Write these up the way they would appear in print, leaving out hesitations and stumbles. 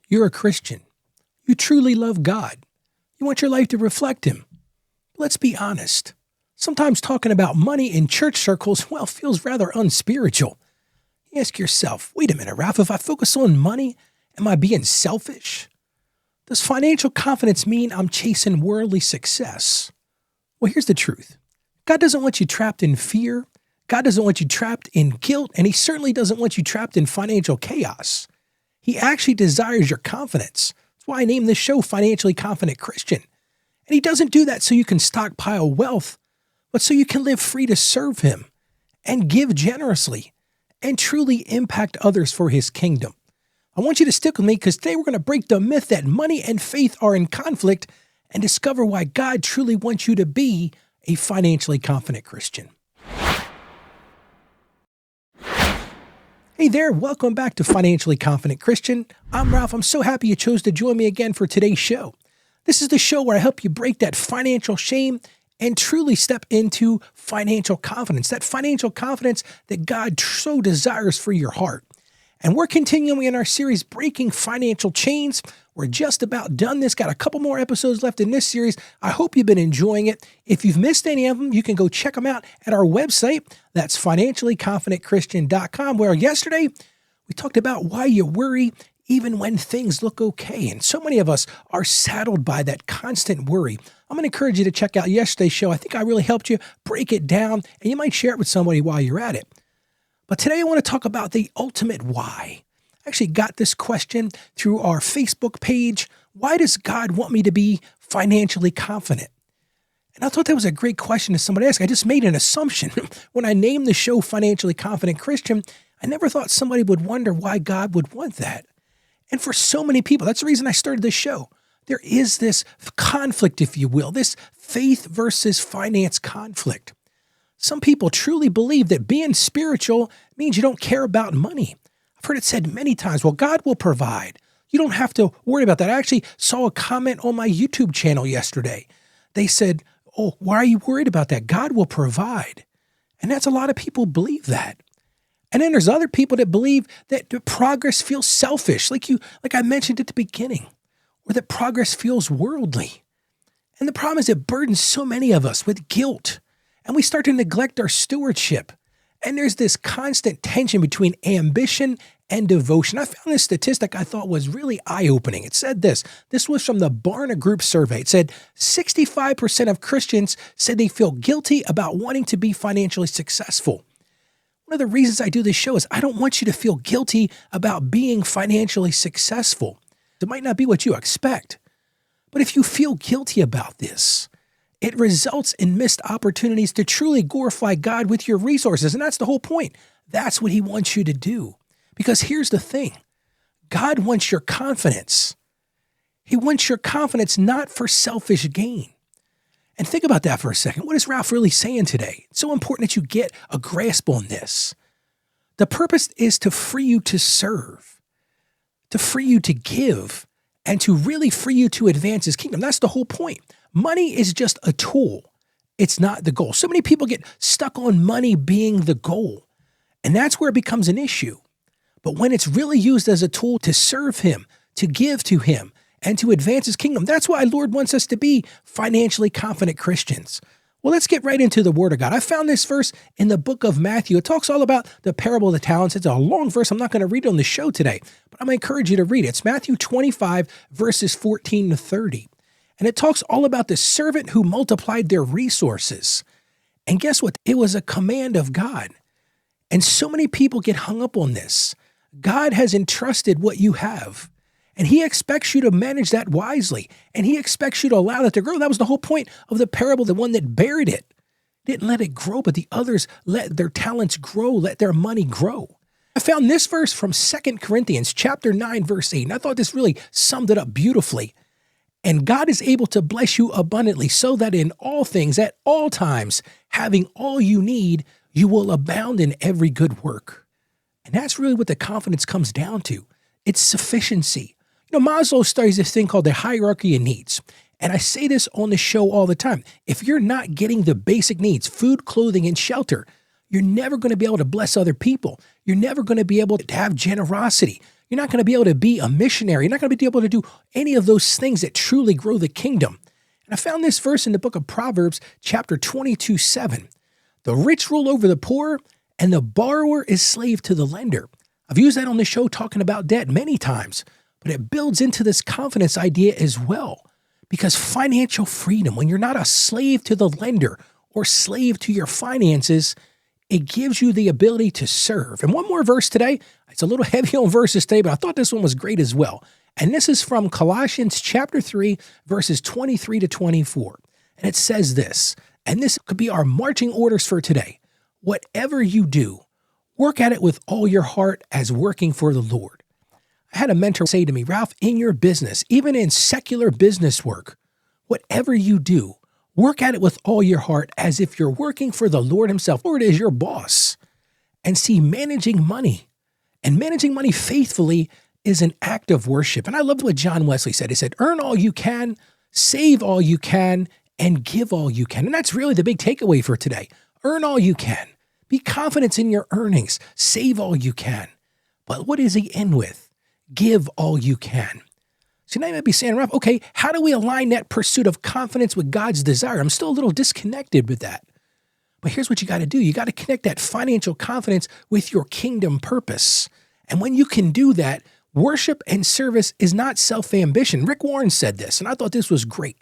You're a Christian. You truly love God. You want your life to reflect Him. Let's be honest. Sometimes talking about money in church circles, well, feels rather unspiritual. You ask yourself, wait a minute, Ralph, if I focus on money, am I being selfish? Does financial confidence mean I'm chasing worldly success? Well, here's the truth. God doesn't want you trapped in fear. God doesn't want you trapped in guilt, and He certainly doesn't want you trapped in financial chaos. He actually desires your confidence. That's why I named this show Financially Confident Christian. And He doesn't do that so you can stockpile wealth, but so you can live free to serve Him and give generously and truly impact others for His kingdom. I want you to stick with me because today we're going to break the myth that money and faith are in conflict and discover why God truly wants you to be a financially confident Christian. Hey there, welcome back to Financially Confident Christian. I'm Ralph. I'm so happy you chose to join me again for today's show. This is the show where I help you break that financial shame and truly step into financial confidence, that financial confidence that God so desires for your heart. And we're continuing in our series, Breaking Financial Chains. We're just about done this. Got a couple more episodes left in this series. I hope you've been enjoying it. If you've missed any of them, you can go check them out at our website. That's financiallyconfidentchristian.com, where yesterday we talked about why you worry even when things look okay. And so many of us are saddled by that constant worry. I'm going to encourage you to check out yesterday's show. I think I really helped you break it down, and you might share it with somebody while you're at it. But today I want to talk about the ultimate why. I actually got this question through our Facebook page. Why does God want me to be financially confident? And I thought that was a great question to somebody ask. I just made an assumption. When I named the show Financially Confident Christian, I never thought somebody would wonder why God would want that. And for so many people, that's the reason I started this show. There is this conflict, if you will, this faith versus finance conflict. Some people truly believe that being spiritual means you don't care about money. I've heard it said many times, well, God will provide. You don't have to worry about that. I actually saw a comment on my YouTube channel yesterday. They said, oh, why are you worried about that? God will provide. And that's a lot of people believe that. And then there's other people that believe that the progress feels selfish, like I mentioned at the beginning, or that progress feels worldly. And the problem is it burdens so many of us with guilt. And we start to neglect our stewardship. And there's this constant tension between ambition and devotion. I found this statistic I thought was really eye-opening. It said this. This was from the Barna Group survey. It said 65% of Christians said they feel guilty about wanting to be financially successful. One of the reasons I do this show is I don't want you to feel guilty about being financially successful. It might not be what you expect. But if you feel guilty about this, it results in missed opportunities to truly glorify God with your resources. And that's the whole point. That's what He wants you to do. Because here's the thing. God wants your confidence. He wants your confidence not for selfish gain. And think about that for a second. What is Ralph really saying today? It's so important that you get a grasp on this. The purpose is to free you to serve, to free you to give, and to really free you to advance His kingdom. That's the whole point. Money is just a tool. It's not the goal. So many people get stuck on money being the goal, and that's where it becomes an issue. But when it's really used as a tool to serve Him, to give to Him, and to advance His kingdom, that's why Lord wants us to be financially confident Christians. Well, let's get right into the Word of God. I found this verse in the book of Matthew. It talks all about the parable of the talents. It's a long verse. I'm not going to read it on the show today, but I'm going to encourage you to read it. It's Matthew 25, verses 14 to 30. And it talks all about the servant who multiplied their resources. And guess what? It was a command of God. And so many people get hung up on this. God has entrusted what you have, and He expects you to manage that wisely, and He expects you to allow that to grow. That was the whole point of the parable. The one that buried it didn't let it grow, but the others let their talents grow, let their money grow. I found this verse from 2 Corinthians chapter 9, verse 8, and I thought this really summed it up beautifully. And God is able to bless you abundantly so that in all things, at all times, having all you need, you will abound in every good work. And that's really what the confidence comes down to. It's sufficiency. You know, Maslow studies this thing called the hierarchy of needs. And I say this on the show all the time. If you're not getting the basic needs, food, clothing, and shelter, you're never going to be able to bless other people. You're never going to be able to have generosity. You're not going to be able to be a missionary. You're not going to be able to do any of those things that truly grow the kingdom. And I found this verse in the book of Proverbs, chapter 22:7. The rich rule over the poor, and the borrower is slave to the lender. I've used that on the show talking about debt many times, but it builds into this confidence idea as well. Because financial freedom, when you're not a slave to the lender or slave to your finances, it gives you the ability to serve. And one more verse today. It's a little heavy on verses today, but I thought this one was great as well. And this is from Colossians chapter 3, verses 23 to 24. And it says this, and this could be our marching orders for today. Whatever you do, work at it with all your heart as working for the Lord. I had a mentor say to me, Ralph, in your business, even in secular business work, whatever you do, work at it with all your heart as if you're working for the Lord himself. Lord is your boss. And see, managing money and managing money faithfully is an act of worship. And I love what John Wesley said. He said, earn all you can, save all you can, and give all you can. And that's really the big takeaway for today. Earn all you can. Be confident in your earnings. Save all you can. But what does he end with? Give all you can. So now you might be saying, Ralph, okay, how do we align that pursuit of confidence with God's desire? I'm still a little disconnected with that. But here's what you got to do. You got to connect that financial confidence with your kingdom purpose. And when you can do that, worship and service is not self-ambition. Rick Warren said this, and I thought this was great.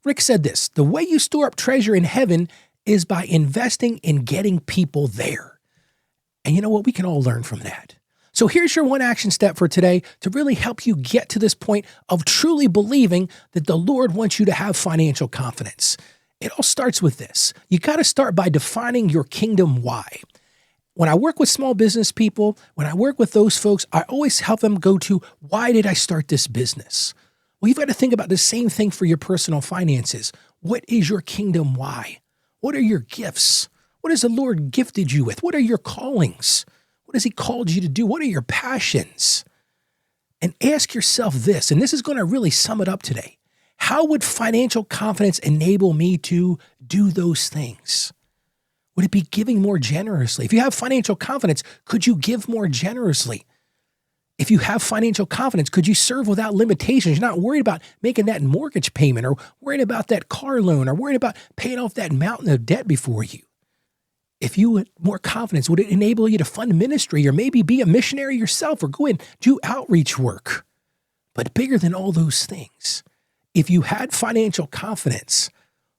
Rick said this, the way you store up treasure in heaven is by investing in getting people there. And you know what? We can all learn from that. So here's your one action step for today to really help you get to this point of truly believing that the Lord wants you to have financial confidence. It all starts with this. You got to start by defining your kingdom why. When I work with small business people, when I work with those folks, I always help them go to, why did I start this business? Well, you've got to think about the same thing for your personal finances. What is your kingdom why? What are your gifts? What has the Lord gifted you with? What are your callings? What has he called you to do? What are your passions? And ask yourself this, and this is going to really sum it up today. How would financial confidence enable me to do those things? Would it be giving more generously? If you have financial confidence, could you give more generously? If you have financial confidence, could you serve without limitations? You're not worried about making that mortgage payment or worried about that car loan or worried about paying off that mountain of debt before you. If you had more confidence, would it enable you to fund ministry or maybe be a missionary yourself or go and do outreach work? But bigger than all those things, if you had financial confidence,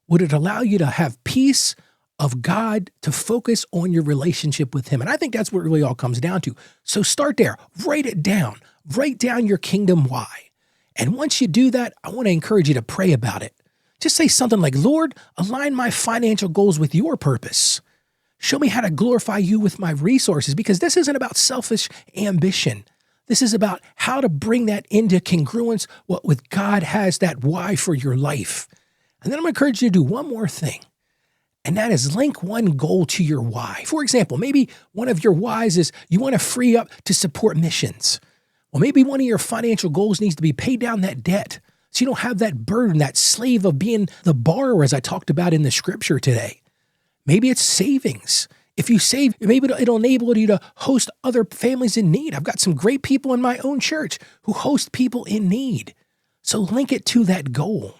would it allow you to have peace of God to focus on your relationship with him? And I think that's what it really all comes down to. So start there. Write it down. Write down your kingdom why. And once you do that, I want to encourage you to pray about it. Just say something like, Lord, align my financial goals with your purpose. Show me how to glorify you with my resources, because this isn't about selfish ambition. This is about how to bring that into congruence with God has that why for your life. And then I'm going to encourage you to do one more thing. And that is link one goal to your why. For example, maybe one of your whys is you want to free up to support missions. Well, maybe one of your financial goals needs to be pay down that debt so you don't have that burden, that slave of being the borrower, as I talked about in the scripture today. Maybe it's savings. If you save, maybe it'll enable you to host other families in need. I've got some great people in my own church who host people in need. So link it to that goal.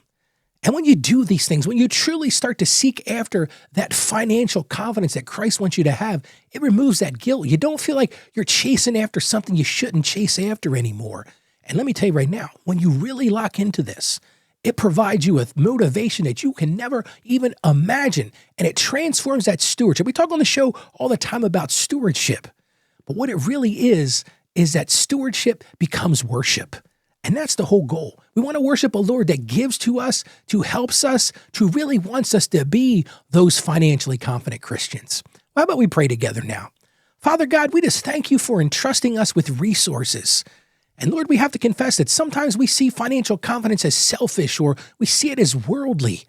And when you do these things, when you truly start to seek after that financial confidence that Christ wants you to have, it removes that guilt. You don't feel like you're chasing after something you shouldn't chase after anymore. And let me tell you right now, when you really lock into this, it provides you with motivation that you can never even imagine. And it transforms that stewardship. We talk on the show all the time about stewardship. But what it really is that stewardship becomes worship. And that's the whole goal. We want to worship a Lord that gives to us, to helps us, to really wants us to be those financially confident Christians. Well, how about we pray together now? Father God, we just thank you for entrusting us with resources. And Lord, we have to confess that sometimes we see financial confidence as selfish or we see it as worldly.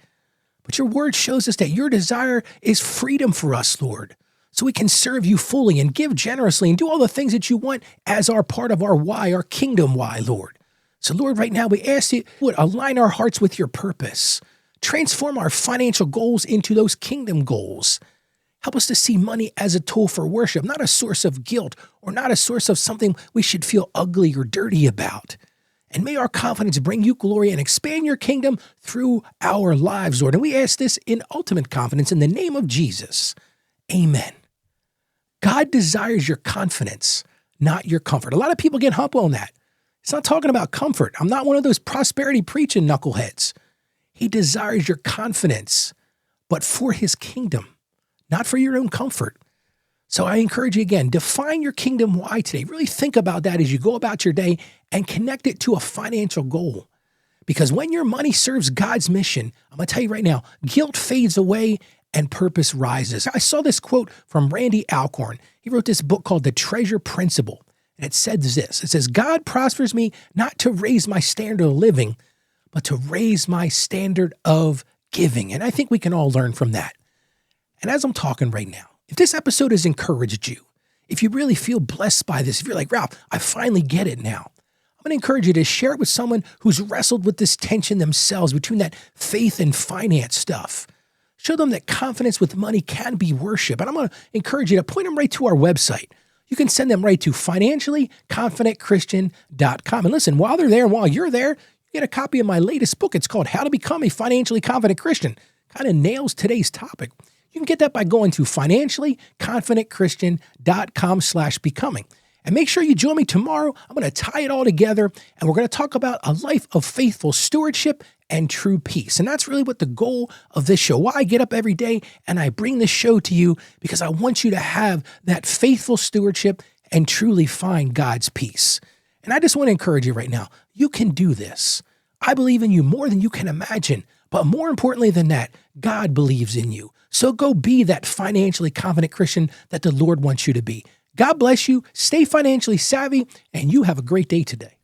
But your word shows us that your desire is freedom for us, Lord, so we can serve you fully and give generously and do all the things that you want as our part of our why, our kingdom why, Lord. So Lord, right now we ask you would align our hearts with your purpose. Transform our financial goals into those kingdom goals. Help us to see money as a tool for worship, not a source of guilt or not a source of something we should feel ugly or dirty about. And may our confidence bring you glory and expand your kingdom through our lives, Lord. And we ask this in ultimate confidence in the name of Jesus. Amen. God desires your confidence, not your comfort. A lot of people get hung up on that. It's not talking about comfort. I'm not one of those prosperity preaching knuckleheads. He desires your confidence, but for his kingdom, not for your own comfort. So I encourage you again, define your kingdom why today. Really think about that as you go about your day and connect it to a financial goal. Because when your money serves God's mission, I'm going to tell you right now, guilt fades away and purpose rises. I saw this quote from Randy Alcorn. He wrote this book called The Treasure Principle. And it says this, it says, God prospers me not to raise my standard of living, but to raise my standard of giving. And I think we can all learn from that. And as I'm talking right now, if this episode has encouraged you, if you really feel blessed by this, if you're like, Ralph, I finally get it now, I'm going to encourage you to share it with someone who's wrestled with this tension themselves between that faith and finance stuff. Show them that confidence with money can be worship. And I'm going to encourage you to point them right to our website. You can send them right to financiallyconfidentchristian.com. And listen, while they're there and while you're there, you get a copy of my latest book. It's called How to Become a Financially Confident Christian. Kind of nails today's topic. You can get that by going to financiallyconfidentchristian.com/becoming. And make sure you join me tomorrow. I'm going to tie it all together, and we're going to talk about a life of faithful stewardship and true peace. And that's really what the goal of this show, why I get up every day and I bring this show to you, because I want you to have that faithful stewardship and truly find God's peace. And I just want to encourage you right now, you can do this. I believe in you more than you can imagine. But more importantly than that, God believes in you. So go be that financially confident Christian that the Lord wants you to be. God bless you, stay financially savvy, and you have a great day today.